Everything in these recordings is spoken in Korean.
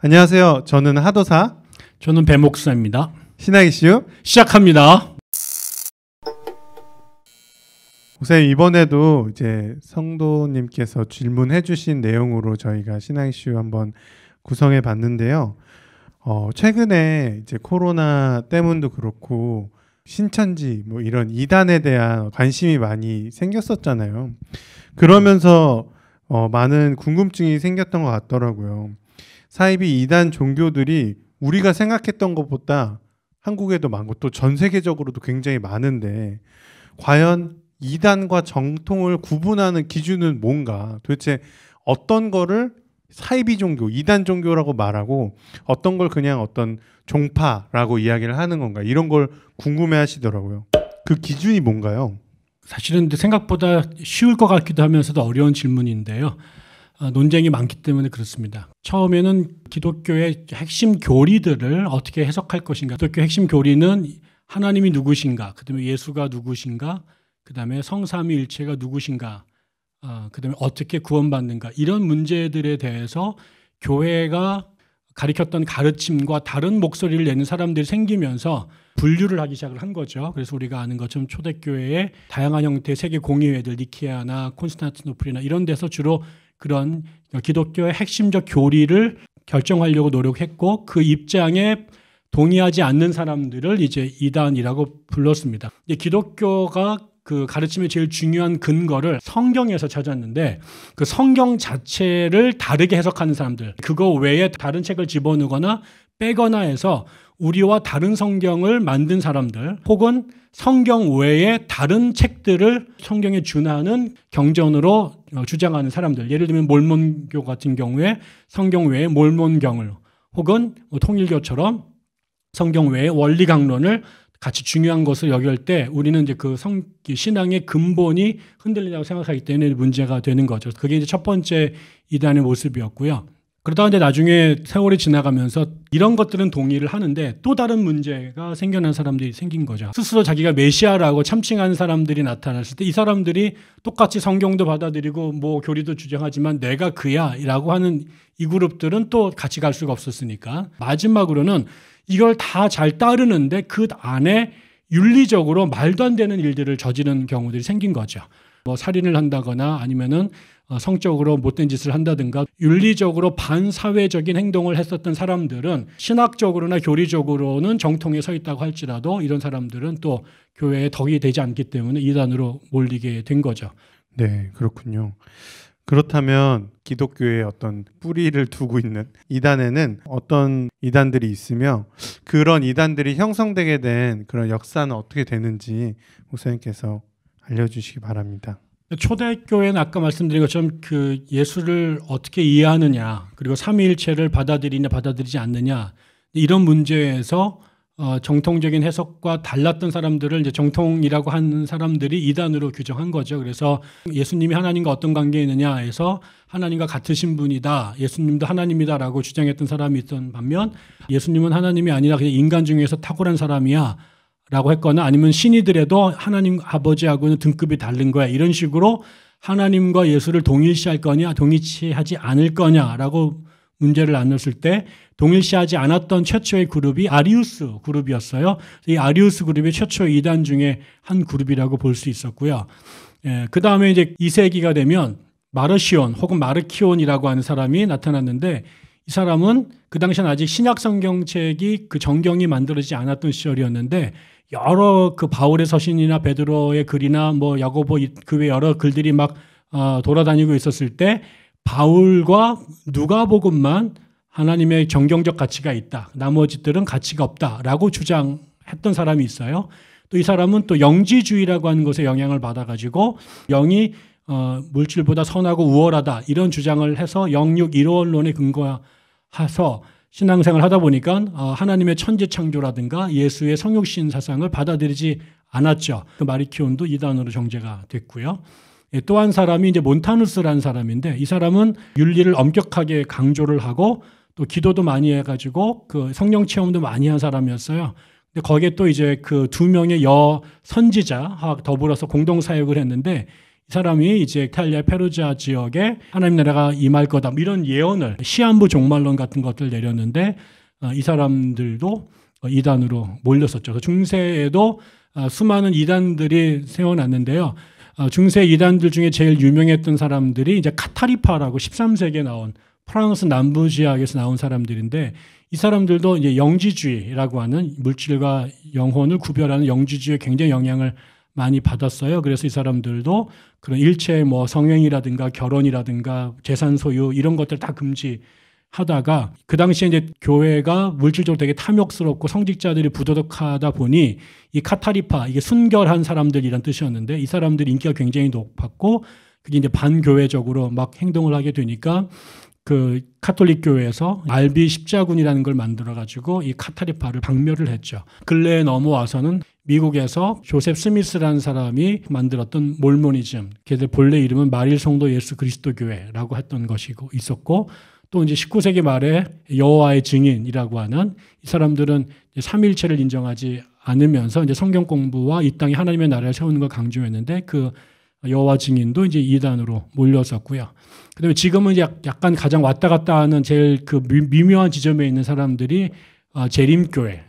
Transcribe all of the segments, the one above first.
안녕하세요. 저는 하도사. 저는 배 목사입니다. 신학 이슈 시작합니다. 목사님, 이번에도 이제 성도님께서 질문해 주신 내용으로 저희가 신학 이슈 한번 구성해 봤는데요. 최근에 이제 코로나 때문도 그렇고 신천지 뭐 이런 이단에 대한 관심이 많이 생겼었잖아요. 그러면서 많은 궁금증이 생겼던 것 같더라고요. 사이비 이단 종교들이 우리가 생각했던 것보다 한국에도 많고 또 전 세계적으로도 굉장히 많은데 과연 이단과 정통을 구분하는 기준은 뭔가, 도대체 어떤 거를 사이비 종교, 이단 종교라고 말하고 어떤 걸 그냥 어떤 종파라고 이야기를 하는 건가, 이런 걸 궁금해 하시더라고요. 그 기준이 뭔가요? 사실은 생각보다 쉬울 것 같기도 하면서도 어려운 질문인데요. 논쟁이 많기 때문에 그렇습니다. 처음에는 기독교의 핵심 교리들을 어떻게 해석할 것인가. 기독교 핵심 교리는 하나님이 누구신가, 그다음에 예수가 누구신가, 그다음에 성삼위일체가 누구신가, 그다음에 어떻게 구원받는가, 이런 문제들에 대해서 교회가 가르쳤던 가르침과 다른 목소리를 내는 사람들이 생기면서 분류를 하기 시작을 한 거죠. 그래서 우리가 아는 것처럼 초대교회의 다양한 형태의 세계 공의회들, 니케아나 콘스탄티노플이나 이런 데서 주로 그런 기독교의 핵심적 교리를 결정하려고 노력했고, 그 입장에 동의하지 않는 사람들을 이제 이단이라고 불렀습니다. 이제 기독교가 그 가르침의 제일 중요한 근거를 성경에서 찾았는데, 그 성경 자체를 다르게 해석하는 사람들, 그거 외에 다른 책을 집어넣거나 빼거나 해서 우리와 다른 성경을 만든 사람들, 혹은 성경 외에 다른 책들을 성경에 준하는 경전으로 주장하는 사람들, 예를 들면 몰몬교 같은 경우에 성경 외에 몰몬경을, 혹은 통일교처럼 성경 외에 원리 강론을 같이 중요한 것을 여길 때 우리는 이제 그 신앙의 근본이 흔들린다고 생각하기 때문에 문제가 되는 거죠. 그게 이제 첫 번째 이단의 모습이었고요. 그러다가 이제 나중에 세월이 지나가면서 이런 것들은 동의를 하는데 또 다른 문제가 생겨난 사람들이 생긴 거죠. 스스로 자기가 메시아라고 참칭하는 사람들이 나타났을 때 이 사람들이 똑같이 성경도 받아들이고 뭐 교리도 주장하지만 내가 그야라고 하는 이 그룹들은 또 같이 갈 수가 없었으니까 마지막으로는 이걸 다 잘 따르는데 그 안에 윤리적으로 말도 안 되는 일들을 저지른 경우들이 생긴 거죠. 뭐 살인을 한다거나 아니면은 성적으로 못된 짓을 한다든가 윤리적으로 반사회적인 행동을 했었던 사람들은 신학적으로나 교리적으로는 정통에 서 있다고 할지라도 이런 사람들은 또 교회에 덕이 되지 않기 때문에 이단으로 몰리게 된 거죠. 네, 그렇군요. 그렇다면 기독교의 어떤 뿌리를 두고 있는 이단에는 어떤 이단들이 있으며 그런 이단들이 형성되게 된 그런 역사는 어떻게 되는지 목사님께서 알려주시기 바랍니다. 초대교회는 아까 말씀드린 것처럼 그 예수를 어떻게 이해하느냐, 그리고 삼위일체를 받아들이냐 받아들이지 않느냐, 이런 문제에서 정통적인 해석과 달랐던 사람들을 이제 정통이라고 하는 사람들이 이단으로 규정한 거죠. 그래서 예수님이 하나님과 어떤 관계에 있느냐 해서 하나님과 같으신 분이다, 예수님도 하나님이다라고 주장했던 사람이 있던 반면 예수님은 하나님이 아니라 그냥 인간 중에서 탁월한 사람이야 라고 했거나 아니면 신이들에도 하나님 아버지하고는 등급이 다른 거야, 이런 식으로 하나님과 예수를 동일시할 거냐 동일시하지 않을 거냐라고 문제를 나눴을 때 동일시하지 않았던 최초의 그룹이 아리우스 그룹이었어요. 이 아리우스 그룹이 최초 이단 중에 한 그룹이라고 볼 수 있었고요. 그 다음에 이제 2세기가 되면 마르시온 혹은 마르키온이라고 하는 사람이 나타났는데, 이 사람은 그 당시엔 아직 신약 성경책이 그 정경이 만들어지지 않았던 시절이었는데 여러 그 바울의 서신이나 베드로의 글이나 뭐 야고보 그 외 여러 글들이 막 돌아다니고 있었을 때 바울과 누가복음만 하나님의 정경적 가치가 있다, 나머지들은 가치가 없다라고 주장했던 사람이 있어요. 또 이 사람은 또 영지주의라고 하는 것에 영향을 받아가지고 영이 물질보다 선하고 우월하다 이런 주장을 해서 영육 일원론에 근거해서 신앙생활을 하다 보니까 하나님의 천지창조라든가 예수의 성육신 사상을 받아들이지 않았죠. 그 마리키온도 이단으로 정죄가 됐고요. 또 한 사람이 이제 몬타누스라는 사람인데, 이 사람은 윤리를 엄격하게 강조를 하고 또 기도도 많이 해가지고 그 성령 체험도 많이 한 사람이었어요. 근데 거기에 또 이제 그 두 명의 선지자와 더불어서 공동 사역을 했는데, 이 이 사람이 이제 이탈리아 페루지아 지역에 하나님 나라가 임할 거다 이런 예언을 시한부 종말론 같은 것들 내렸는데 이 사람들도 이단으로 몰렸었죠. 중세에도 수많은 이단들이 세워놨는데요. 중세 이단들 중에 제일 유명했던 사람들이 이제 카타리파라고 13세기에 나온 프랑스 남부 지역에서 나온 사람들인데 이 사람들도 이제 영지주의라고 하는 물질과 영혼을 구별하는 영지주의에 굉장히 영향을 많이 받았어요. 그래서 이 사람들도 그런 일체 뭐 성행이라든가 결혼이라든가 재산 소유 이런 것들 다 금지하다가 그 당시에 이제 교회가 물질적으로 되게 탐욕스럽고 성직자들이 부도덕하다 보니 이 카타리파 이게 순결한 사람들이란 뜻이었는데 이 사람들이 인기가 굉장히 높았고 그게 이제 반교회적으로 막 행동을 하게 되니까 그 카톨릭 교회에서 알비 십자군이라는 걸 만들어 가지고 이 카타리파를 박멸을 했죠. 근래에 넘어와서는 미국에서 조셉 스미스라는 사람이 만들었던 몰모니즘, 걔들 본래 이름은 마릴 성도 예수 그리스도 교회라고 했던 것이고 있었고 또 이제 19세기 말에 여호와의 증인이라고 하는 이 사람들은 삼위일체를 인정하지 않으면서 이제 성경 공부와 이 땅에 하나님의 나라를 세우는 걸 강조했는데 그 여호와 증인도 이제 이단으로 몰렸었고요. 그다음에 지금은 약간 가장 왔다 갔다 하는 제일 그 미묘한 지점에 있는 사람들이 재림교회,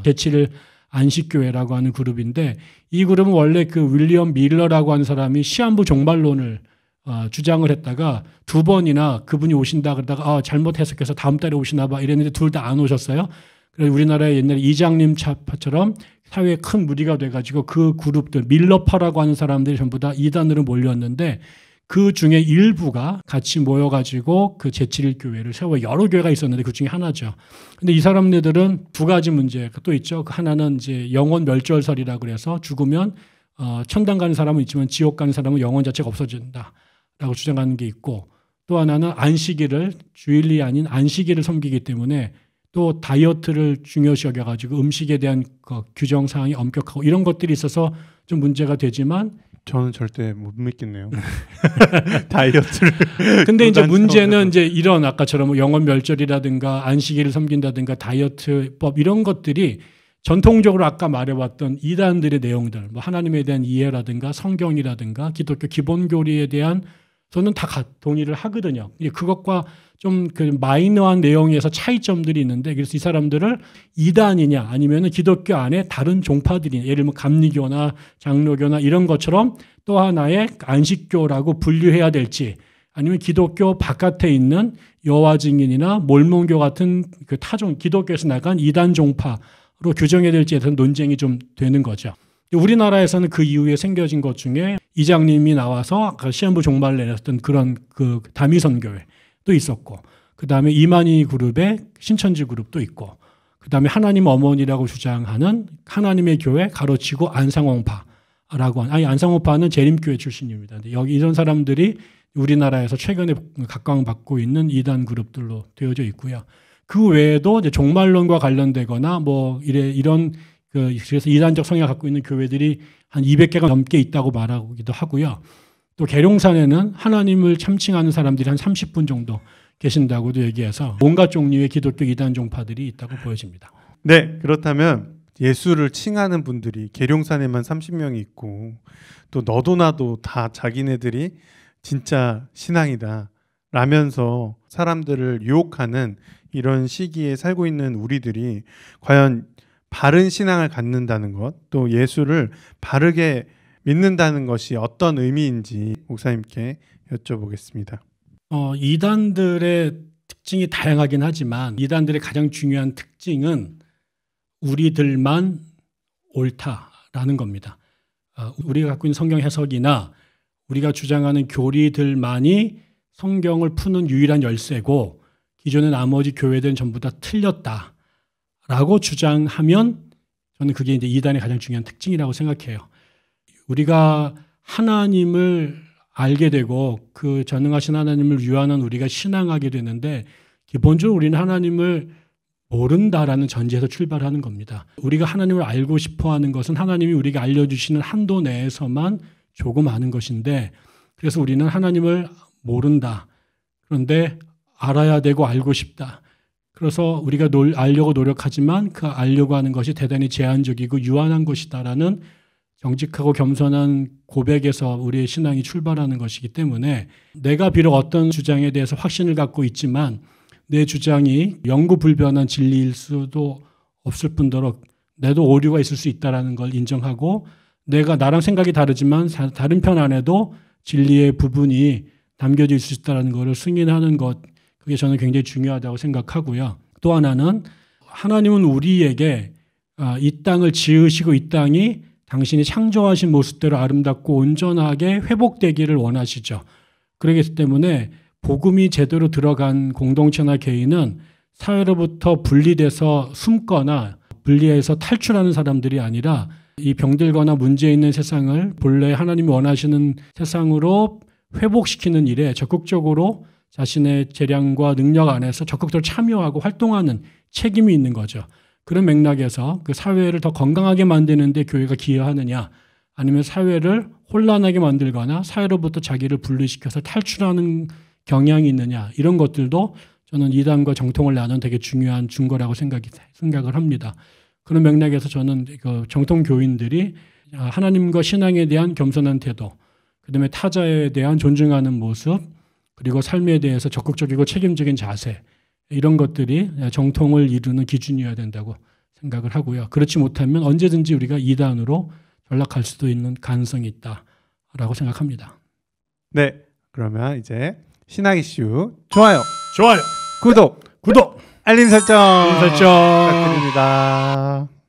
제칠 안식교회라고 하는 그룹인데 이 그룹은 원래 그 윌리엄 밀러라고 하는 사람이 시한부 종말론을 주장을 했다가 두 번이나 그분이 오신다 그러다가 잘못 해석해서 다음 달에 오시나 봐 이랬는데 둘 다 안 오셨어요. 그래서 우리나라에 옛날에 이장님 차파처럼 사회에 큰 무리가 돼가지고 그 그룹들 밀러파라고 하는 사람들이 전부 다 이단으로 몰렸는데 그 중에 일부가 같이 모여가지고 그 제7일 교회를 세워 여러 교회가 있었는데 그 중에 하나죠. 근데 이 사람들은 두 가지 문제가 또 있죠. 하나는 이제 영혼 멸절설이라고 그래서 죽으면 천당 가는 사람은 있지만 지옥 가는 사람은 영혼 자체가 없어진다라고 주장하는 게 있고 또 하나는 안식일을 주일이 아닌 안식일을 섬기기 때문에 또 다이어트를 중요시 여겨가지고 음식에 대한 규정 사항이 엄격하고 이런 것들이 있어서 좀 문제가 되지만 저는 절대 못 믿겠네요. 다이어트를. 근데 이제 문제는 이제 이런 아까처럼 영혼 멸절이라든가 안식일을 섬긴다든가 다이어트법 이런 것들이 전통적으로 아까 말해왔던 이단들의 내용들, 뭐 하나님에 대한 이해라든가 성경이라든가 기독교 기본 교리에 대한 저는 다 동의를 하거든요. 그것과 좀 그 마이너한 내용에서 차이점들이 있는데 그래서 이 사람들을 이단이냐 아니면 기독교 안에 다른 종파들이 예를 들면 감리교나 장로교나 이런 것처럼 또 하나의 안식교라고 분류해야 될지 아니면 기독교 바깥에 있는 여호와 증인이나 몰몬교 같은 그 타종 기독교에서 나간 이단 종파로 규정해야 될지에 대한 논쟁이 좀 되는 거죠. 우리나라에서는 그 이후에 생겨진 것 중에 이장님이 나와서 아까 시한부 종말을 내렸던 그런 그 다미선교회도 있었고 그 다음에 이만희 그룹의 신천지 그룹도 있고 그 다음에 하나님 어머니라고 주장하는 하나님의 교회 가로치고 안상홍파라고 하는 안상홍파는 재림교회 출신입니다. 여기 이런 사람들이 우리나라에서 최근에 각광받고 있는 이단 그룹들로 되어져 있고요. 그 외에도 이제 종말론과 관련되거나 뭐 이런 그래서 이단적 성향을 갖고 있는 교회들이 한 200개가 넘게 있다고 말하기도 하고요. 또 계룡산에는 하나님을 참칭하는 사람들이 한 30분 정도 계신다고도 얘기해서 온갖 종류의 기독교 이단 종파들이 있다고 보여집니다. 네, 그렇다면 예수를 칭하는 분들이 계룡산에만 30명이 있고 또 너도 나도 다 자기네들이 진짜 신앙이다 라면서 사람들을 유혹하는 이런 시기에 살고 있는 우리들이 과연 바른 신앙을 갖는다는 것, 또 예수를 바르게 믿는다는 것이 어떤 의미인지 목사님께 여쭤보겠습니다. 이단들의 특징이 다양하긴 하지만 이단들의 가장 중요한 특징은 우리들만 옳다라는 겁니다. 우리가 갖고 있는 성경 해석이나 우리가 주장하는 교리들만이 성경을 푸는 유일한 열쇠고 기존의 나머지 교회들은 전부 다 틀렸다라고 주장하면 저는 그게 이제 이단의 가장 중요한 특징이라고 생각해요. 우리가 하나님을 알게 되고 그 전능하신 하나님을 위하는 우리가 신앙하게 되는데 기본적으로 우리는 하나님을 모른다라는 전제에서 출발하는 겁니다. 우리가 하나님을 알고 싶어하는 것은 하나님이 우리가 알려주시는 한도 내에서만 조금 아는 것인데 그래서 우리는 하나님을 모른다. 그런데 알아야 되고 알고 싶다. 그래서 우리가 알려고 노력하지만 그 알려고 하는 것이 대단히 제한적이고 유한한 것이다라는 정직하고 겸손한 고백에서 우리의 신앙이 출발하는 것이기 때문에 내가 비록 어떤 주장에 대해서 확신을 갖고 있지만 내 주장이 영구불변한 진리일 수도 없을 뿐더러 내도 오류가 있을 수 있다는 걸 인정하고 내가 나랑 생각이 다르지만 다른 편 안에도 진리의 부분이 담겨져 있을 수 있다는 것을 승인하는 것, 그게 저는 굉장히 중요하다고 생각하고요. 또 하나는 하나님은 우리에게 이 땅을 지으시고 이 땅이 당신이 창조하신 모습대로 아름답고 온전하게 회복되기를 원하시죠. 그렇기 때문에 복음이 제대로 들어간 공동체나 개인은 사회로부터 분리돼서 숨거나 분리해서 탈출하는 사람들이 아니라 이 병들거나 문제 있는 세상을 본래 하나님이 원하시는 세상으로 회복시키는 일에 적극적으로 자신의 재량과 능력 안에서 적극적으로 참여하고 활동하는 책임이 있는 거죠. 그런 맥락에서 그 사회를 더 건강하게 만드는 데 교회가 기여하느냐, 아니면 사회를 혼란하게 만들거나 사회로부터 자기를 분리시켜서 탈출하는 경향이 있느냐, 이런 것들도 저는 이단과 정통을 나눈 되게 중요한 증거라고 생각을 합니다. 그런 맥락에서 저는 그 정통 교인들이 하나님과 신앙에 대한 겸손한 태도, 그다음에 타자에 대한 존중하는 모습, 그리고 삶에 대해서 적극적이고 책임적인 자세, 이런 것들이 정통을 이루는 기준이어야 된다고 생각을 하고요. 그렇지 못하면 언제든지 우리가 이단으로 전락할 수도 있는 가능성이 있다라고 생각합니다. 네, 그러면 이제 신학 이슈 좋아요, 좋아요, 구독, 구독, 알림 설정 부탁드립니다. 부탁드립니다.